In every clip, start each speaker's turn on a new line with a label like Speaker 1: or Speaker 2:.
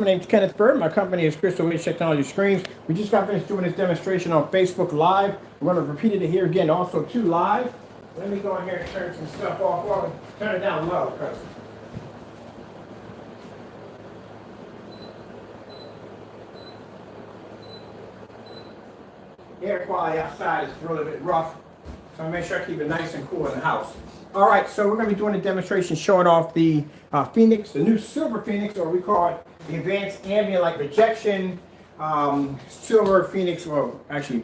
Speaker 1: My name's Kenneth Bird. My company is Crystal Witch Technology Screens. We just got finished doing this demonstration on Facebook Live. We're going to repeat it here again, also too live. Let me go in here and turn some stuff off. Well, turn it down low, because air quality outside is a little bit rough. So I make sure I keep it nice and cool in the house. All right, so we're going to be doing a demonstration showing off the Phoenix, the new Silver Phoenix, or we call it the Advanced Ambient Light Rejection Silver Phoenix, well, actually,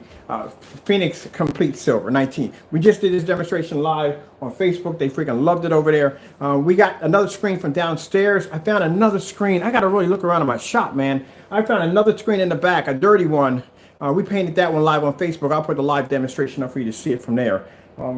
Speaker 1: Phoenix Complete Silver 19. We just did this demonstration live on Facebook. They freaking loved it over there. We got another screen from downstairs. I found another screen. I got to really look around in my shop, man. I found another screen in the back, a dirty one. We painted that one live on Facebook. I'll put the live demonstration up for you to see it from there.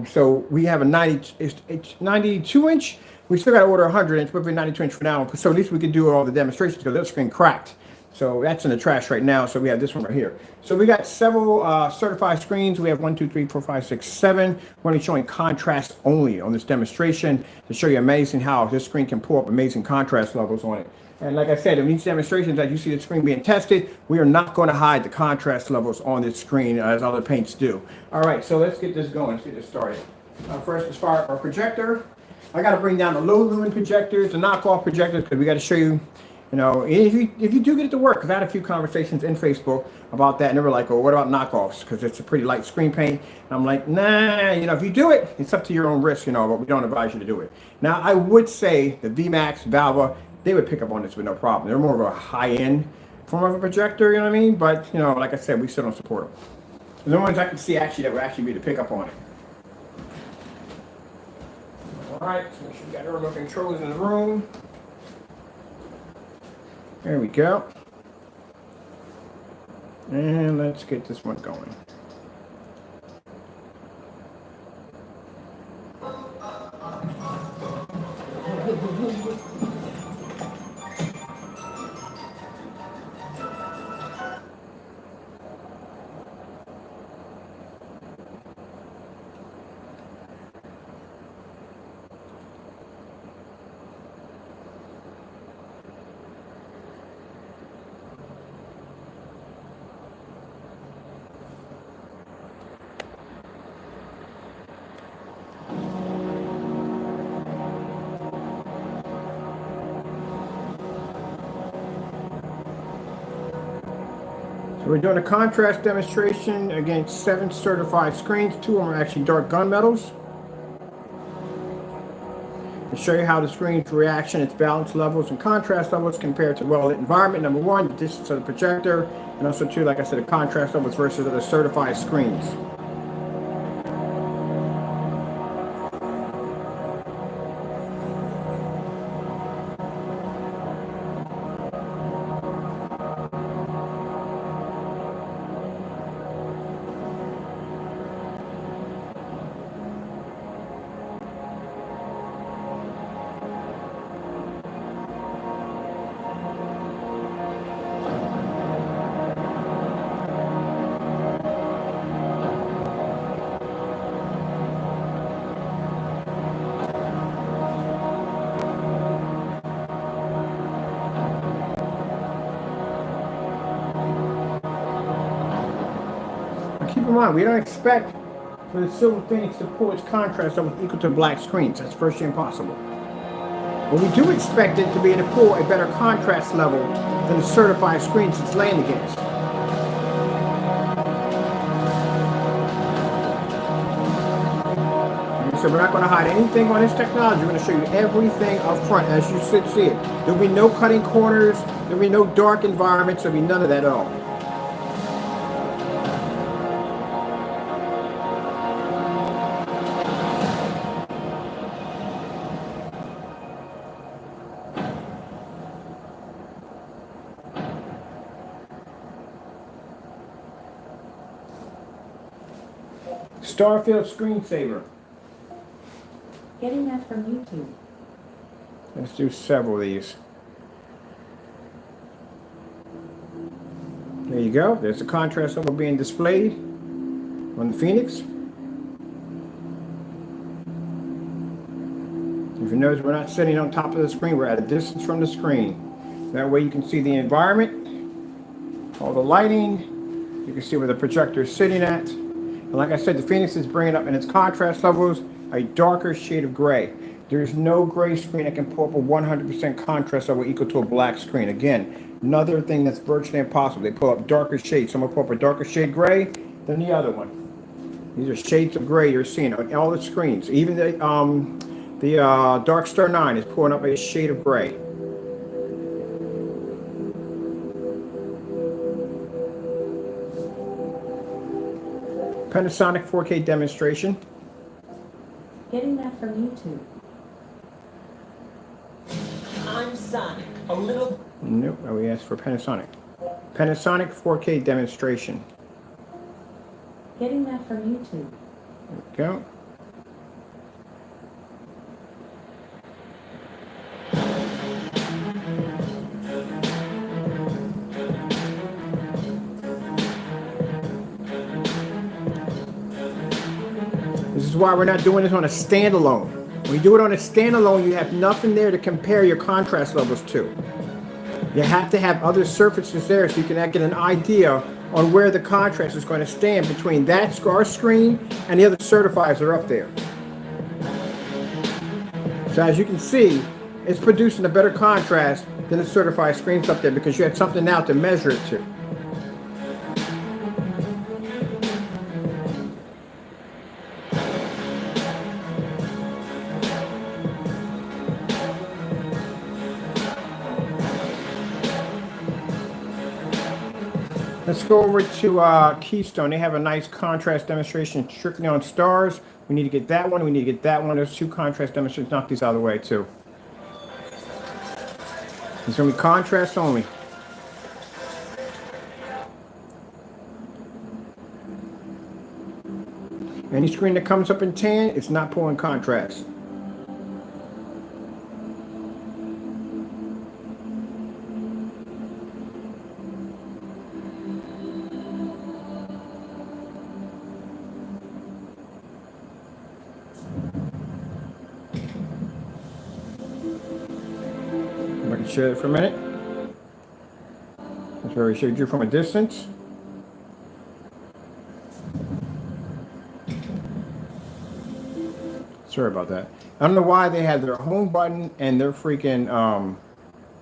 Speaker 1: So we have a 92 inch. We still got to order 100 inch, but we're 92 inch for now. So at least we could do all the demonstrations because that screen cracked. So that's in the trash right now. So we have this one right here. So we got several certified screens. We have 1, 2, 3, 4, 5, 6, 7. We're going to be showing contrast only on this demonstration to show you amazing how this screen can pull up amazing contrast levels on it. And like I said, in these demonstrations, as you see the screen being tested, we are not going to hide the contrast levels on this screen as other paints do. All right, so let's get this going. Let's get this started. First, as far as our projector, I got to bring down the low lumen projectors, the knockoff projectors, because we got to show you, you know, if you do get it to work, because I had a few conversations in Facebook about that, and they were like, "Oh, what about knockoffs? Because it's a pretty light screen paint." And I'm like, "Nah, you know, if you do it, it's up to your own risk, you know, but we don't advise you to do it." Now, I would say the VMAX, Valva, they would pick up on this with no problem. They're more of a high-end form of a projector, you know what I mean? But, you know, like I said, we still don't support them. The only ones I can see actually that would actually be to pick up on it. All right, so make sure we got our remote controllers in the room. There we go. And let's get this one going. We're doing a contrast demonstration against 7 certified screens. 2 of them are actually dark gunmetals. To show you how the screen's reaction, its balance levels and contrast levels compared to well-lit environment. Number 1, the distance of the projector, and also 2, like I said, the contrast levels versus other certified screens. Keep in mind, we don't expect for the Silver Phoenix to pull its contrast levels equal to black screens. That's virtually impossible. But we do expect it to be able to pull a better contrast level than the certified screens it's laying against. So we're not going to hide anything on this technology. We're going to show you everything up front as you should see it. There'll be no cutting corners. There'll be no dark environments. There'll be none of that at all. Starfield screensaver.
Speaker 2: Getting that from YouTube.
Speaker 1: Let's do several of these. There you go. There's the contrast level being displayed on the Phoenix. If you notice, we're not sitting on top of the screen. We're at a distance from the screen. That way you can see the environment, all the lighting. You can see where the projector is sitting at. And like I said, the Phoenix is bringing up in its contrast levels a darker shade of gray. There's no gray screen that can pull up a 100% contrast level equal to a black screen. Again, another thing that's virtually impossible. They pull up darker shades. Some will pull up a darker shade gray than the other one. These are shades of gray you're seeing on all the screens. Even the Dark Star 9 is pulling up a shade of gray. Panasonic 4K demonstration.
Speaker 2: Getting that from YouTube.
Speaker 3: I'm Sonic, a little...
Speaker 1: Nope, we asked for Panasonic. Panasonic 4K demonstration.
Speaker 2: Getting that from YouTube.
Speaker 1: There we go. This is why we're not doing this on a standalone. When you do it on a standalone, you have nothing there to compare your contrast levels to. You have to have other surfaces there so you can get an idea on where the contrast is going to stand between that our screen and the other certifiers that are up there. So as you can see, it's producing a better contrast than the certified screens up there because you had something now to measure it to. Let's go over to Keystone. They have a nice contrast demonstration strictly on stars. We need to get that one. We need to get that one. There's two contrast demonstrations. Knock these out of the way too. It's going to be contrast only. Any screen that comes up in tan, it's not pulling contrast. I can share it for a minute. That's where we showed you from a distance. Sorry about that. I don't know why they had their home button and their freaking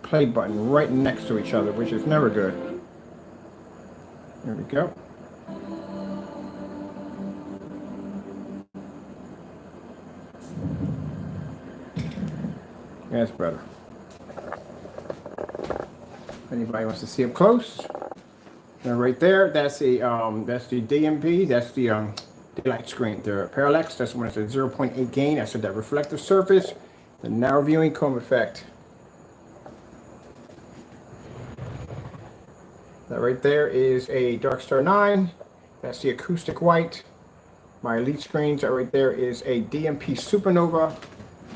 Speaker 1: play button right next to each other, which is never good. There we go. That's better. Anybody wants to see up close? Now right there, that's the DMP. That's the daylight screen. The parallax. That's when it's a 0.8 gain. That's that reflective surface. The narrow viewing comb effect. That right there is a Dark Star 9. That's the acoustic white. My elite screens. That right there is a DMP Supernova.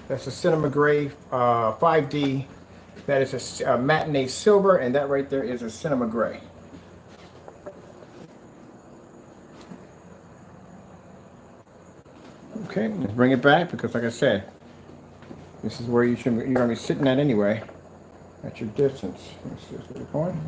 Speaker 1: That's a Cinema Gray 5D. That is a matinee silver, and that right there is a Cinema Gray. Okay, let's bring it back because, like I said, this is where you're going to be sitting at anyway, at your distance. Let's see what's going.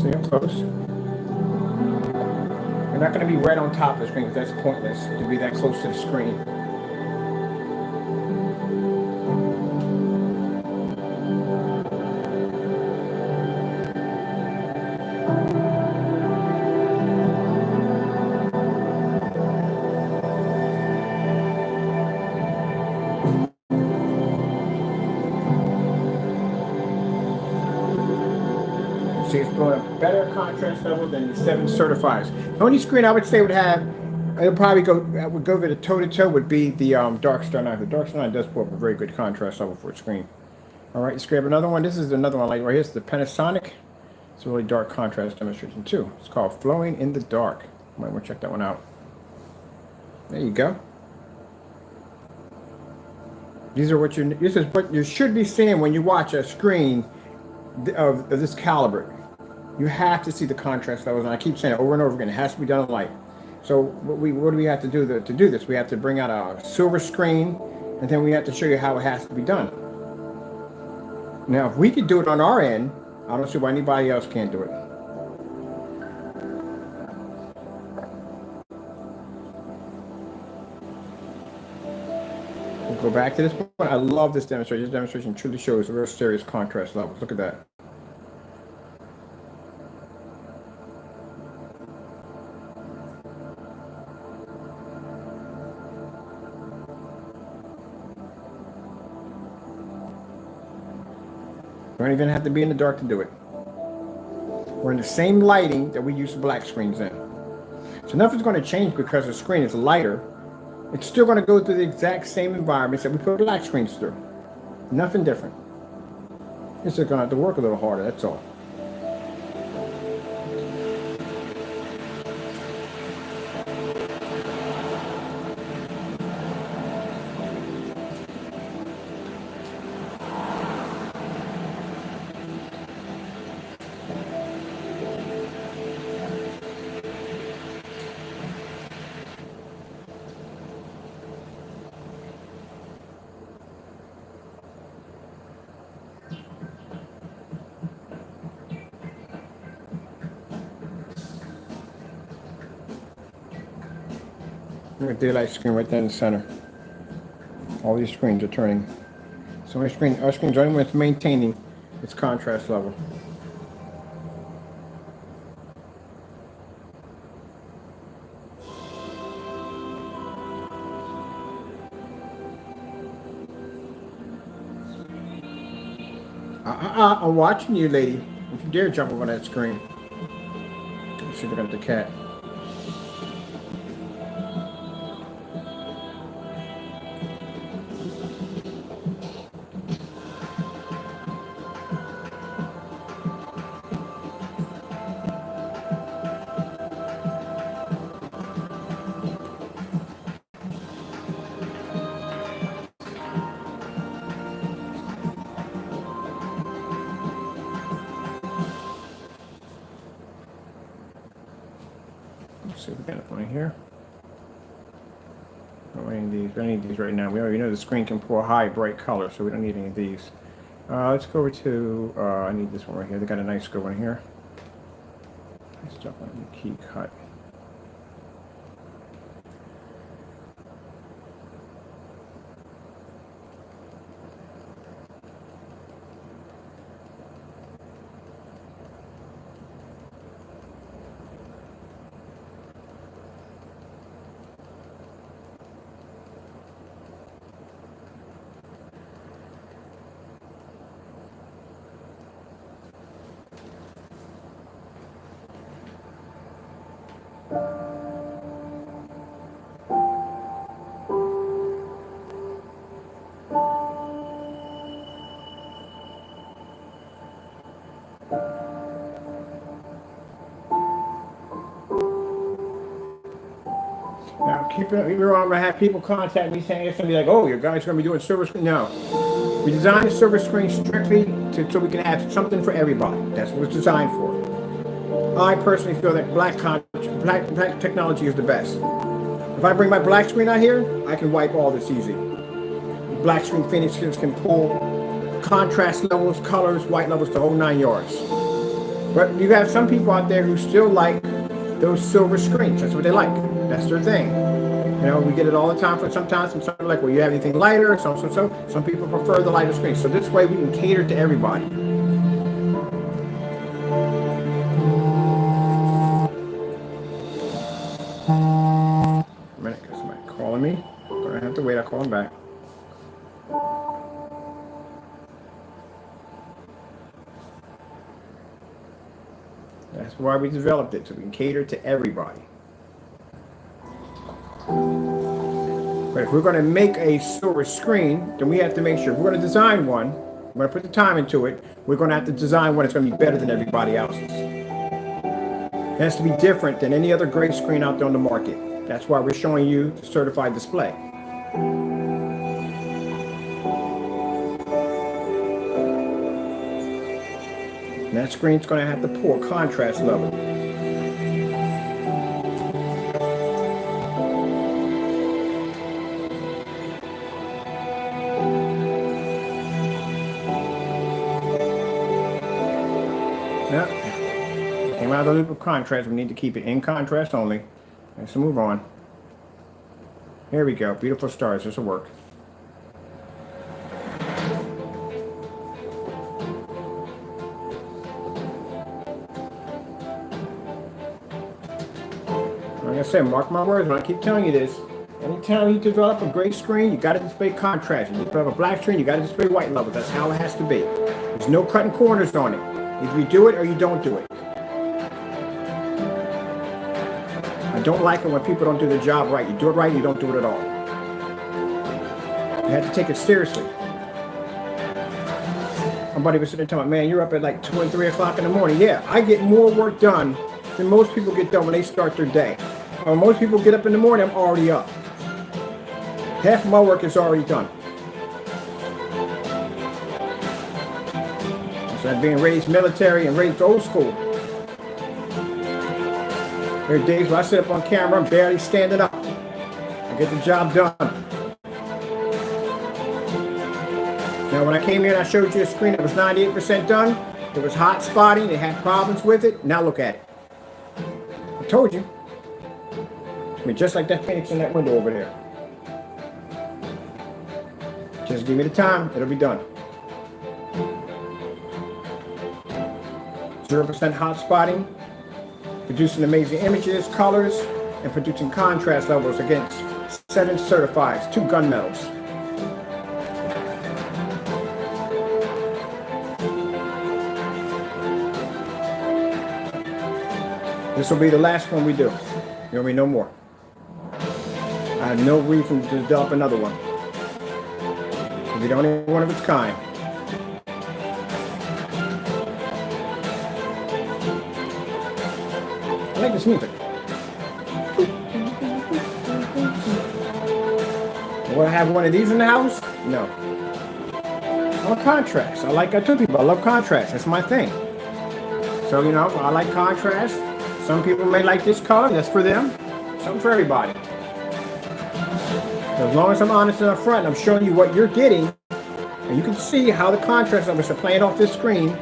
Speaker 1: See up close. You're not going to be right on top of the screen because that's pointless to be that close to the screen. see it's going a better contrast level than the 7 certifies. The only screen I would say would have, it'll probably would go to the toe-to-toe would be the Dark Star 9. The Dark Star 9 does pull up a very good contrast level for a screen. All right, let's grab another one. This is another one like right here. It's the Panasonic. It's a really dark contrast demonstration too. It's called Flowing in the Dark. You might want to check that one out. There you go. This is what you should be seeing when you watch a screen of this caliber. You have to see the contrast levels, and I keep saying it over and over again. It has to be done in light. So what do we have to do to do this? We have to bring out a silver screen, and then we have to show you how it has to be done. Now, if we could do it on our end, I don't see why anybody else can't do it. We'll go back to this one. I love this demonstration. This demonstration truly shows real serious contrast levels. Look at that. We don't even have to be in the dark to do it. We're in the same lighting that we use black screens in. So nothing's going to change because the screen is lighter. It's still going to go through the exact same environments that we put black screens through. Nothing different. It's just going to have to work a little harder, that's all. Look at the daylight screen right there in the center. All these screens are turning. So our screen's only when it's maintaining its contrast level. I'm watching you, lady. Don't you dare jump over that screen. Let's see if I got the cat. Let's see if we got it on here. I don't need these right now. We already know the screen can pull high, bright color, so we don't need any of these. Let's go over to, I need this one right here. They got a nice good one here. Nice stuff on the key cut. Now, keep it, remember, I'm going to have people contact me saying it's going to be like, oh, your guy's going to be doing silver screen. No. We designed the silver screen strictly so we can have something for everybody. That's what it's designed for. I personally feel that black technology is the best. If I bring my black screen out here, I can wipe all this easy. Black screen finishes can pull contrast levels, colors, white levels, the whole 9 yards. But you have some people out there who still like those silver screens. That's what they like. That's their thing. You know, we get it all the time. Sometimes some people are like, well, you have anything lighter? So. Some people prefer the lighter screen. So this way we can cater to everybody. A minute, because somebody calling me. I'm gonna have to wait. I'll call him back. That's why we developed it, so we can cater to everybody. But if we're going to make a silver screen, then we have to make sure if we're going to design one, we're going to put the time into it, we're going to have to design one that's going to be better than everybody else's. It has to be different than any other gray screen out there on the market. That's why we're showing you the certified display. And that screen's going to have the poor contrast level. Yep. Came out of the loop of contrast. We need to keep it in contrast only. Let's move on. Here we go. Beautiful stars. This will work. Like I said, mark my words when I keep telling you this. Anytime you develop a gray screen, you got to display contrast. You develop a black screen, you got to display white levels. That's how it has to be. There's no cutting corners on it. Either you do it or you don't do it. I don't like it when people don't do their job right. You do it right, you don't do it at all. You have to take it seriously. Somebody was sitting there telling me, man, you're up at like 2 and 3 o'clock in the morning. Yeah, I get more work done than most people get done when they start their day. When most people get up in the morning, I'm already up. Half of my work is already done. So I'm being raised military and raised old school. There are days where I sit up on camera, I'm barely standing up. I get the job done. Now when I came here and I showed you a screen that was 98% done, it was hot spotting, they had problems with it. Now look at it. I told you. I mean, just like that Phoenix in that window over there. Just give me the time, it'll be done. 0% hot spotting, producing amazing images, colors, and producing contrast levels against 7 certifieds, 2 gunmetals. This will be the last one we do. There'll be no more. I have no reason to develop another one. It'll be the only one of its kind. I like this music. Will I have one of these in the house? No. I'm a contrast. I told people I love contrast. That's my thing. So, you know, I like contrast. Some people may like this color. That's for them. Something for everybody. As long as I'm honest and upfront, I'm showing you what you're getting, and you can see how the contrast numbers are playing off this screen.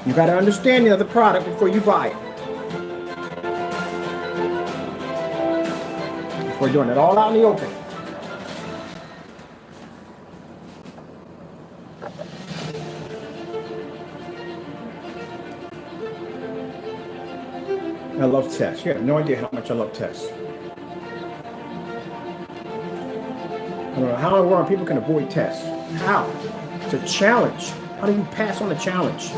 Speaker 1: You got an understanding of the product before you buy it. We're doing it all out in the open. I love tests. You have no idea how much I love tests. I don't know how in the world people can avoid tests. How? It's a challenge. How do you pass on a challenge?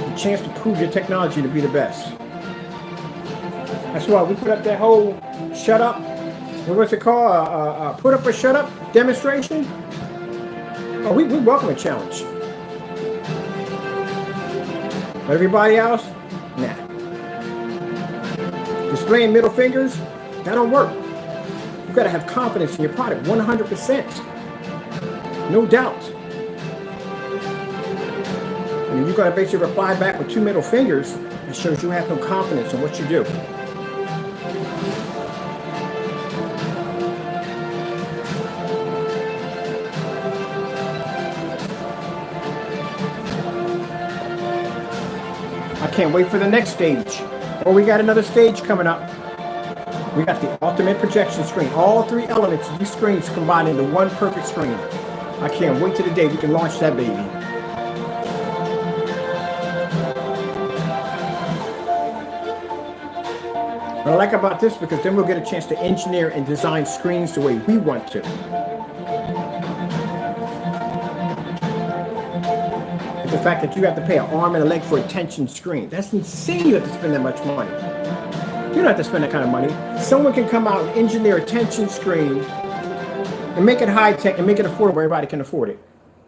Speaker 1: A chance to prove your technology to be the best. That's why we put up that whole shut up, what's it called? Put up or shut up demonstration. Oh, we welcome a challenge. But everybody else, nah. Displaying middle fingers, that don't work. You gotta have confidence in your product, 100%. No doubt. And if you gotta basically reply back with 2 middle fingers, it shows you have no confidence in what you do. I can't wait for the next stage. Oh, we got another stage coming up. We got the ultimate projection screen. All 3 elements of these screens combined into one perfect screen. I can't wait till the day we can launch that baby. What I like about this, because then we'll get a chance to engineer and design screens the way we want to. The fact that you have to pay an arm and a leg for a tension screen. That's insane you have to spend that much money. You don't have to spend that kind of money. Someone can come out and engineer a tension screen and make it high tech and make it affordable. Everybody can afford it.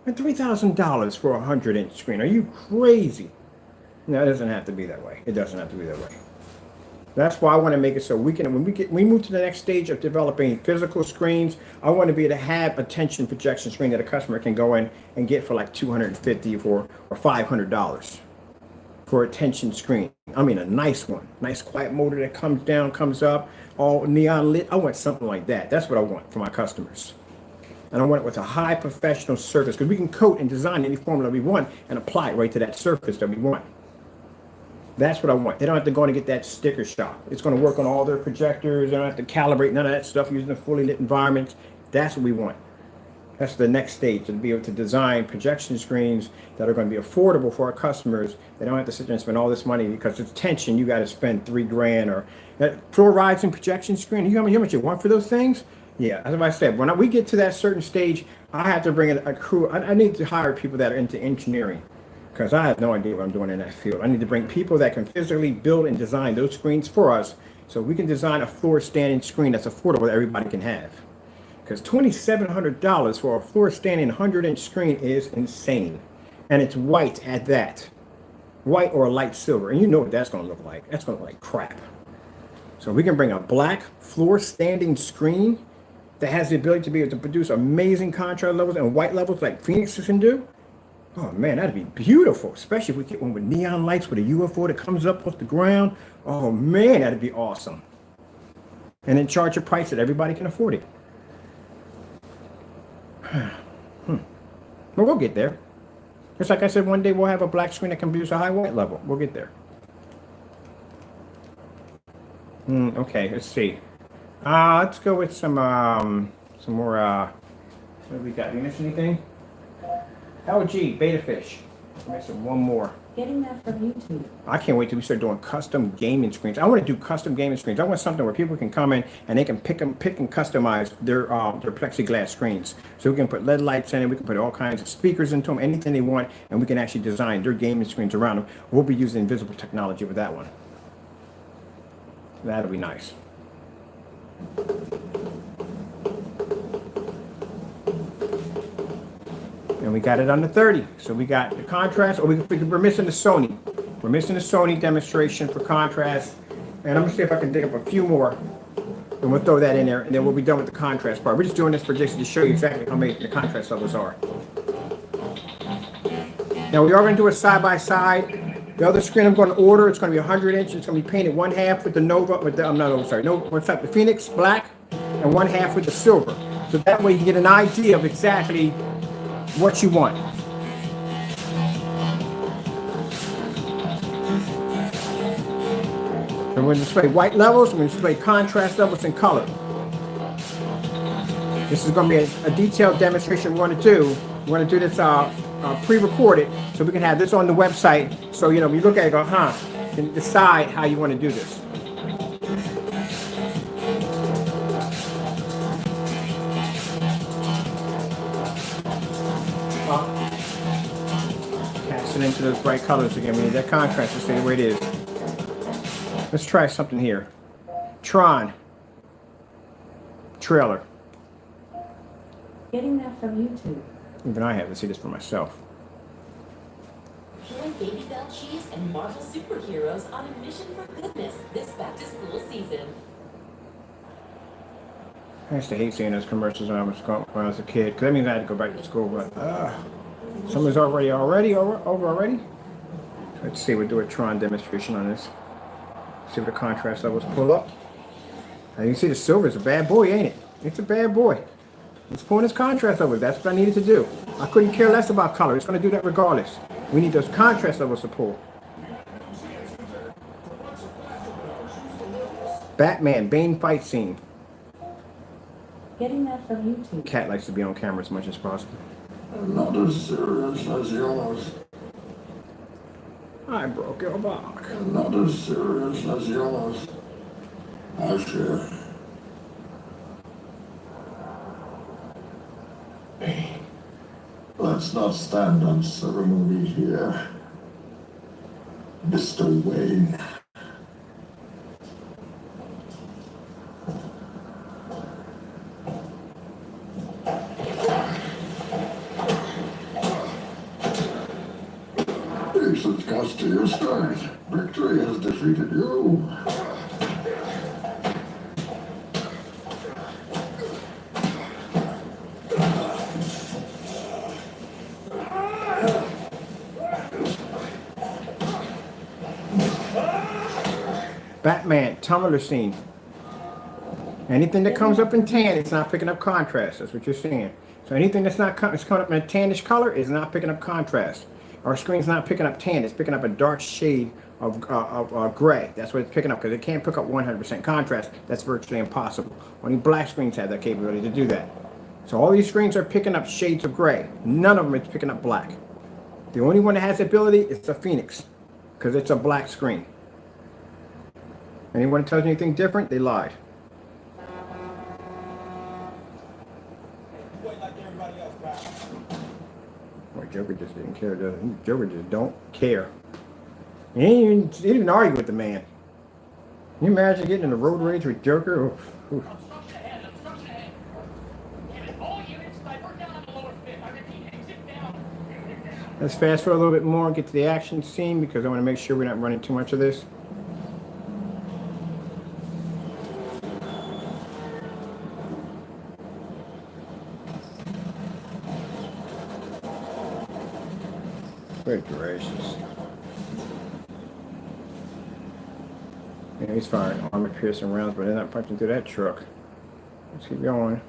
Speaker 1: And $3,000 for a 100-inch screen. Are you crazy? No, it doesn't have to be that way. It doesn't have to be that way. That's why I want to make it so we can, when we move to the next stage of developing physical screens, I want to be able to have a tension projection screen that a customer can go in and get for like $250 or $500 for a tension screen. I mean, a nice one, nice quiet motor that comes down, comes up, all neon lit. I want something like that. That's what I want for my customers. And I want it with a high professional surface because we can coat and design any formula we want and apply it right to that surface that we want. That's what I want. They don't have to go and get that sticker shop. It's going to work on all their projectors. They don't have to calibrate none of that stuff using a fully lit environment. That's what we want. That's the next stage, to be able to design projection screens that are going to be affordable for our customers. They don't have to sit there and spend all this money because it's tension. You got to spend $3,000 or fluorizing projection screen. You know how much you want for those things? Yeah, as I said, when we get to that certain stage, I have to bring in a crew. I need to hire people that are into engineering. Because I have no idea what I'm doing in that field. I need to bring people that can physically build and design those screens for us so we can design a floor standing screen that's affordable that everybody can have. Because $2,700 for a floor standing 100-inch screen is insane. And it's white at that. White or a light silver. And you know what that's going to look like. That's going to look like crap. So we can bring a black floor standing screen that has the ability to be able to produce amazing contrast levels and white levels like Phoenix can do. Oh man, that'd be beautiful, especially if we get one with neon lights with a UFO that comes up off the ground. Oh man, that'd be awesome. And then charge a price that everybody can afford it. Well, we'll get there. Just like I said, one day we'll have a black screen that can produce a high white level. We'll get there. Okay, let's see. Let's go with some more. What do we got? Did we miss anything? LG Beta Fish. Missing one more.
Speaker 2: Getting that from YouTube.
Speaker 1: I can't wait till we start doing custom gaming screens. I want to do custom gaming screens. I want something where people can come in and they can pick and customize their plexiglass screens. So we can put LED lights in it. We can put all kinds of speakers into them, anything they want, and we can actually design their gaming screens around them. We'll be using invisible technology with that one. That'll be nice. And we got it under 30. So we got the contrast, or we're missing the Sony. We're missing the Sony demonstration for contrast. And I'm gonna see if I can dig up a few more. And we'll throw that in there, and then we'll be done with the contrast part. We're just doing this for just to show you exactly how many the contrast levels are. Now we are gonna do it side by side. The other screen I'm gonna order, it's gonna be 100 inch. It's gonna be painted one half with the Nova, with the, the Phoenix black, and one half with the silver. So that way you can get an idea of exactly what you want. And we're going to display white levels, we're going to display contrast levels and color. This is going to be a detailed demonstration we're going to do. We're going to do this pre-recorded so we can have this on the website. So, you know, when you look at it, go, you can decide how you want to do this. Cast it into those bright colors again. We need that contrast to stay the way it is. Let's try something here. Tron trailer.
Speaker 2: Getting that from YouTube.
Speaker 1: Even I have to see this for myself.
Speaker 4: Join Baby Bell Cheese and Marvel superheroes on a mission for goodness this back-to-school season.
Speaker 1: I used to hate seeing those commercials when I was a kid, because that means I had to go back to school. But someone's over already. Let's see. We'll do a Tron demonstration on this. See what the contrast levels pull up. And you can see the silver is a bad boy, ain't it? It's a bad boy. It's pulling its contrast levels. That's what I needed to do. I couldn't care less about color. It's going to do that regardless. We need those contrast levels to pull. Batman, Bane fight scene.
Speaker 2: Getting that from YouTube.
Speaker 1: Cat likes to be on camera as much as possible.
Speaker 5: Not as serious as yours.
Speaker 1: I broke your back.
Speaker 5: Not as serious as yours. I share. Let's not stand on ceremony here. Mr. Wayne. Patience cost to your strength. Victory has defeated you.
Speaker 1: Batman, tumbler scene. Anything that comes up in tan, it's not picking up contrast. That's what you're seeing. So anything that's not it's coming up in a tannish color is not picking up contrast. Our screen's not picking up tan. It's picking up a dark shade of gray. That's what it's picking up because it can't pick up 100% contrast. That's virtually impossible. Only black screens have that capability to do that. So all these screens are picking up shades of gray. None of them is picking up black. The only one that has the ability is the Phoenix because it's a black screen. Anyone tells you anything different, they lied. Boy, Joker just didn't care, does he? Joker just don't care. He didn't even argue with the man. Can you imagine getting in a road rage with Joker? Oof, oof. Let's fast forward a little bit more and get to the action scene because I want to make sure we're not running too much of this. Good gracious. Yeah, he's firing armor-piercing rounds, but they're not punching through that truck. Let's keep going.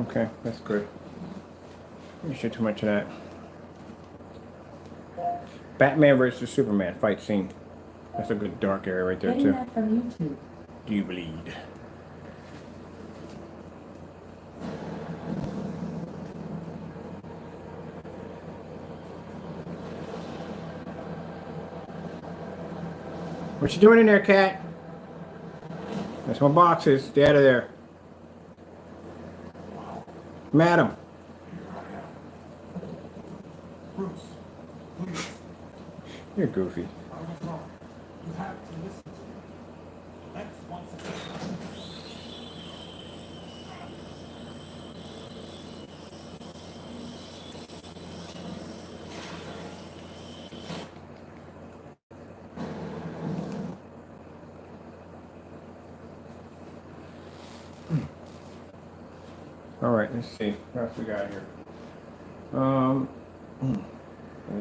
Speaker 1: Okay, that's good. Don't shoot too much of that. Batman versus Superman fight scene. That's a good dark area right there
Speaker 2: Getting
Speaker 1: too.
Speaker 2: that from YouTube.
Speaker 1: Do you bleed? What you doing in there, cat? That's my boxes. Stay out of there. Madam.
Speaker 6: Bruce, please.
Speaker 1: You're goofy.
Speaker 6: I was wrong. You have to listen to me. Let's once again.
Speaker 1: All right, let's see. What else we got here? I think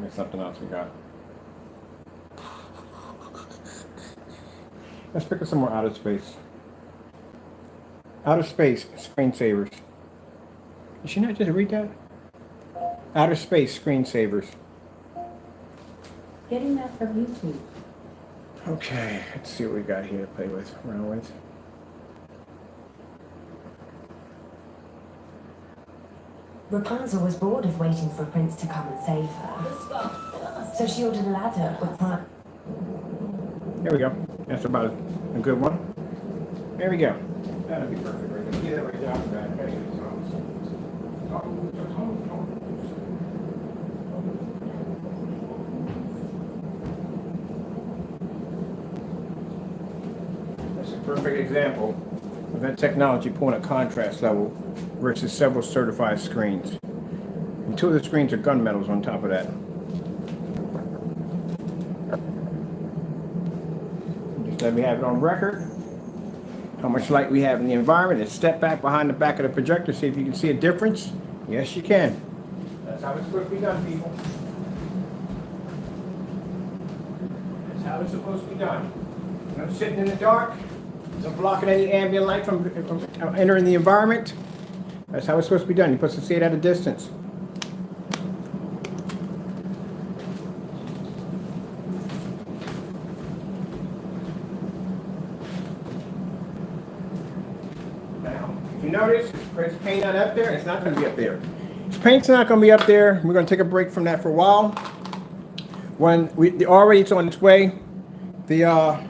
Speaker 1: there's something else we got. Let's pick up some more outer space. Outer space screensavers. Did she not just read that? Outer space screensavers.
Speaker 2: Getting that from YouTube.
Speaker 1: Okay, let's see what we got here to play with, around with.
Speaker 7: Rapunzel was bored of waiting for a prince to come and save her. So she ordered a ladder with time.
Speaker 1: There we go. That's about a good one. There we go. That'll be perfect right there. Get that right down the back. That's a perfect example of that technology pulling a contrast level versus several certified screens. And two of the screens are gunmetals on top of that. Just let me have it on record. How much light we have in the environment, and step back behind the back of the projector, see if you can see a difference. Yes, you can. That's how it's supposed to be done, people. That's how it's supposed to be done. I'm sitting in the dark. It's blocking any ambient light from entering the environment. That's how it's supposed to be done. You're supposed to see it at a distance. you notice, it's paint not up there, it's not going to be up there. This paint's not going to be up there. We're going to take a break from that for a while. When already it's on its way. The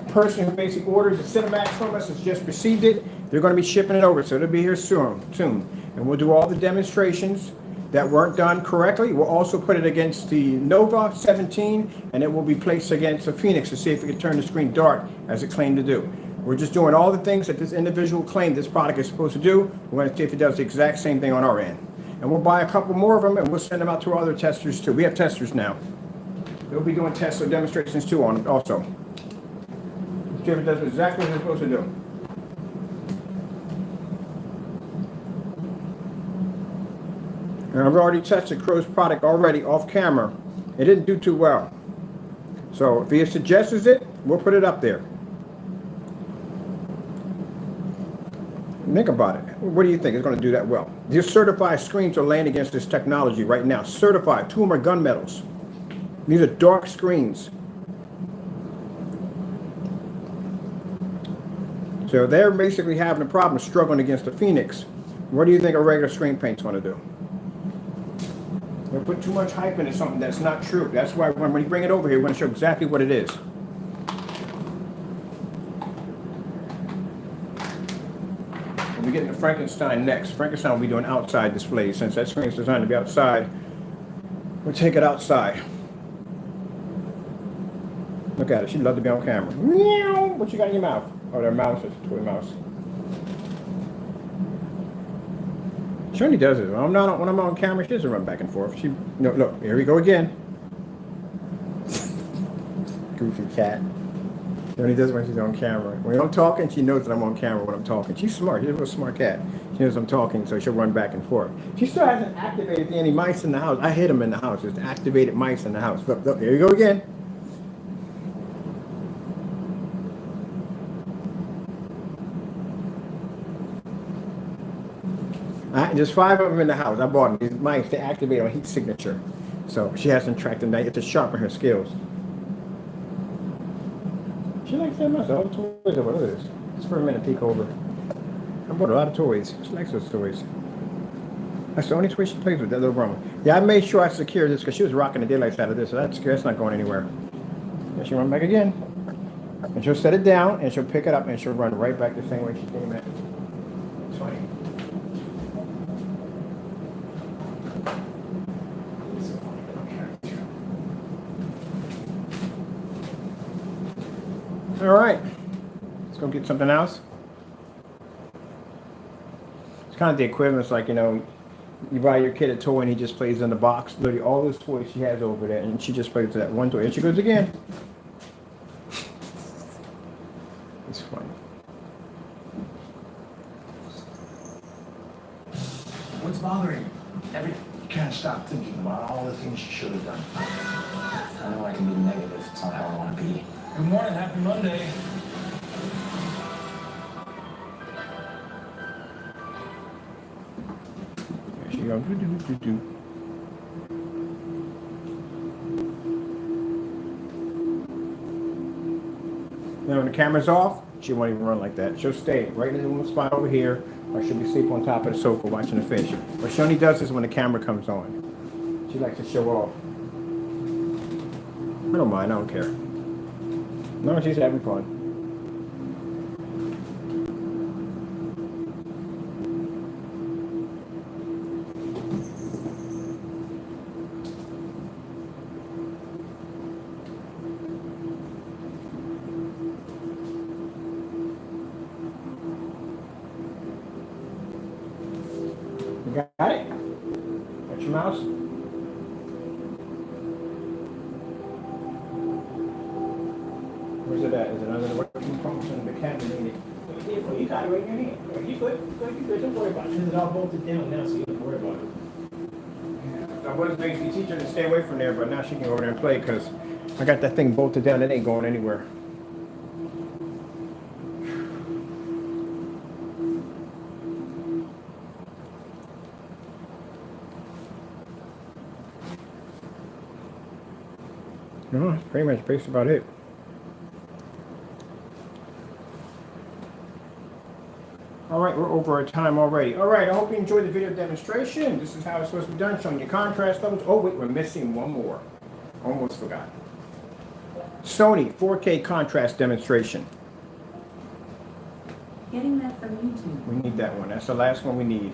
Speaker 1: person who basically ordered the Cinemax from us has just received it. They're going to be shipping it over, so it'll be here soon. And we'll do all the demonstrations that weren't done correctly. We'll also put it against the Nova 17, and it will be placed against the Phoenix to see if it can turn the screen dark as it claimed to do. We're just doing all the things that this individual claimed this product is supposed to do. We're going to see if it does the exact same thing on our end. And we'll buy a couple more of them, and we'll send them out to our other testers too. We have testers now. They'll be doing tests or demonstrations too on it also. See if it does exactly what it's supposed to do. And I've already tested Crow's product already off camera. It didn't do too well. So if he suggests it, we'll put it up there. Think about it. What do you think is going to do that well? These certified screens are laying against this technology right now. Certified. 2 of them are gunmetals. These are dark screens. So they're basically having a problem struggling against the Phoenix. What do you think a regular screen paint's going to do? They put too much hype into something that's not true. That's why when we bring it over here, we're going to show exactly what it is. We'll be getting to Frankenstein next. Frankenstein will be doing outside displays. Since that screen is designed to be outside, we'll take it outside. Look at it. She'd love to be on camera. Meow. What you got in your mouth? Oh, their mouse is a toy mouse. She only does it. When I'm on camera, she doesn't run back and forth. No, look, here we go again. Goofy cat. She only does it when she's on camera. When I'm talking, she knows that I'm on camera when I'm talking. She's smart. She's a real smart cat. She knows I'm talking, so she'll run back and forth. She still hasn't activated any mice in the house. I hid them in the house. There's activated mice in the house. Look, here you go again. There's 5 of them in the house. I bought them. These mice, they activate on heat signature. So she hasn't tracked them down. You have to sharpen her skills. She likes that much. All the toys over. Look at this. Just for a minute, peek over. I bought a lot of toys. She likes those toys. That's the only toy she plays with, that little Brahma. Yeah, I made sure I secured this because she was rocking the daylights out of this. So that's not going anywhere. And she'll run back again. And she'll set it down, and she'll pick it up, and she'll run right back the same way she came in. It's funny. All right, let's go get something else. It's kind of the equivalent. It's like, you buy your kid a toy and he just plays in the box. Literally all those toys she has over there, and she just plays with that one toy. And she goes again. It's funny.
Speaker 6: What's bothering you? You can't stop thinking about all the things you should have done.
Speaker 8: I know I can be negative. It's not how I want to be.
Speaker 6: Good morning, happy Monday.
Speaker 1: There she goes. Now when the camera's off, she won't even run like that. She'll stay right in the little spot over here, or she'll be asleep on top of the sofa watching the fish. What she only does is when the camera comes on. She likes to show off. I don't mind, I don't care. No, she's having fun. You got it? Got your mouse? Where's it at? Is it under the working function of the cabinet?
Speaker 6: You got it right in your hand. You good? Don't worry about it. It's all bolted down now, so you don't worry about it.
Speaker 1: I was basically teaching her to stay away from there, but now she can go over there and play because I got that thing bolted down. It ain't going anywhere. No, that's pretty much based about it. All right, we're over our time already. All right, I hope you enjoyed the video demonstration. This is how it's supposed to be done, showing your contrast levels. Oh wait, we're missing one more. Almost forgot. Sony 4K contrast demonstration.
Speaker 2: Getting that from YouTube.
Speaker 1: We need that one. That's the last one we need.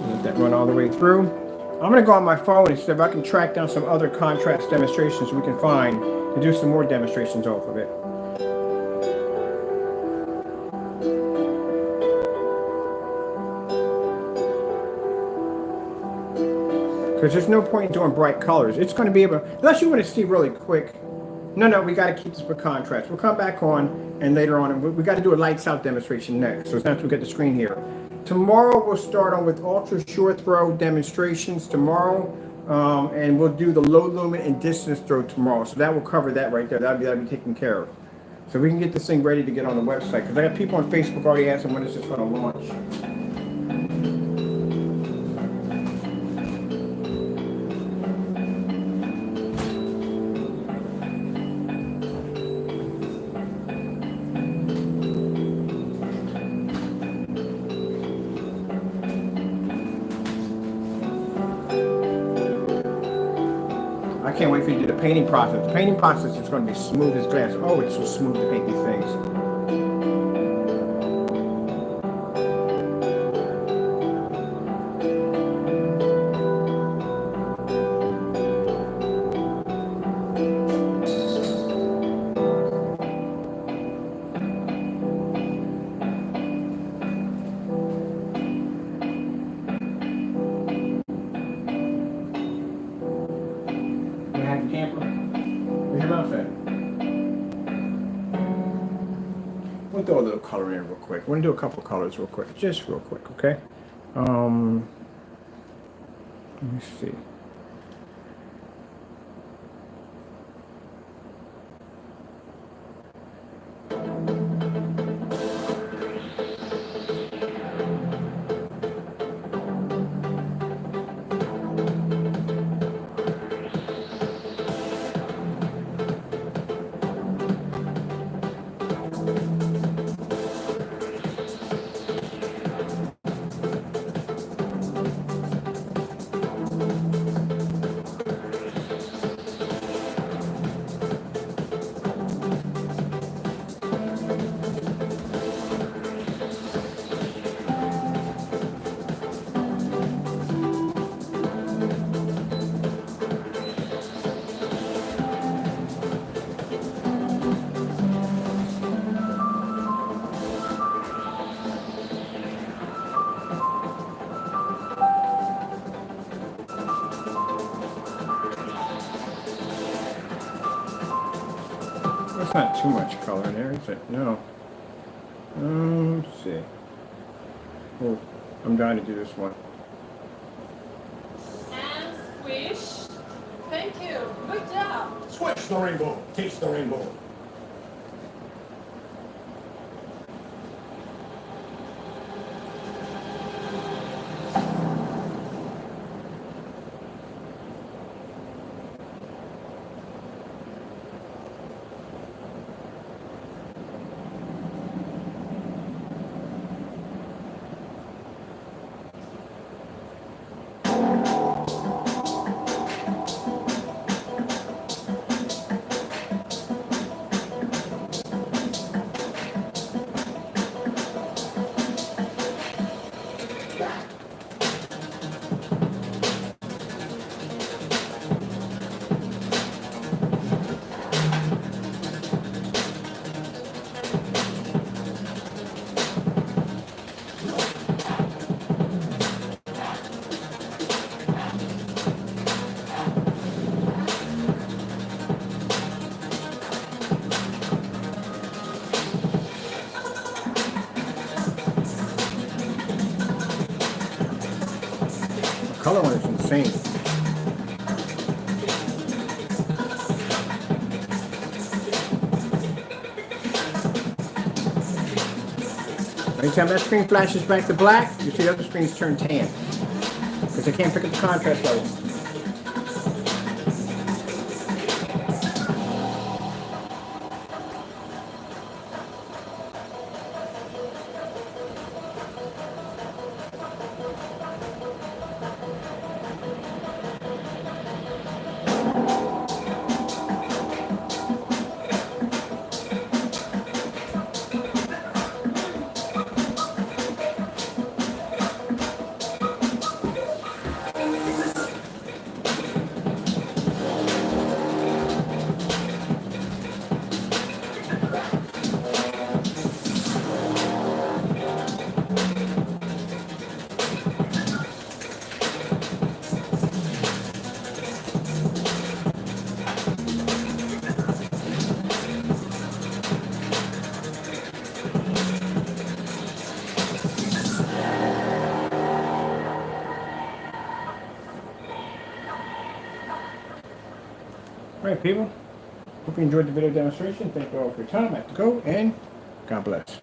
Speaker 1: Let that run all the way through. I'm going to go on my phone and see if I can track down some other contrast demonstrations we can find to do some more demonstrations off of it. Because there's no point in doing bright colors. It's going to be able, unless you want to see really quick. No, we got to keep this for contrast. We'll come back on and later on, and we got to do a lights out demonstration next. So since we get the screen here. Tomorrow we'll start on with ultra short throw demonstrations tomorrow. And we'll do the low lumen and distance throw tomorrow. So that will cover that right there. That'll be taken care of. So we can get this thing ready to get on the website. Because I got people on Facebook already asking when is this going to launch. I can't wait for you to do the painting process. The painting process is going to be smooth as glass. Oh, it's so smooth to paint these things. We'll throw a little color in real quick. We're gonna do a couple colors real quick, just real quick, okay? Let me see. That's not too much color in there, is it? No. Let's see. Oh, I'm dying to do this one.
Speaker 4: And squish. Thank you. Good job.
Speaker 6: Switch the rainbow. Taste the rainbow.
Speaker 1: Color one is insane. Anytime that screen flashes back to black, you see the other screens turn tan. Because they can't pick up the contrast level. All right, people. Hope you enjoyed the video demonstration. Thank you all for your time. I have to go, and God bless.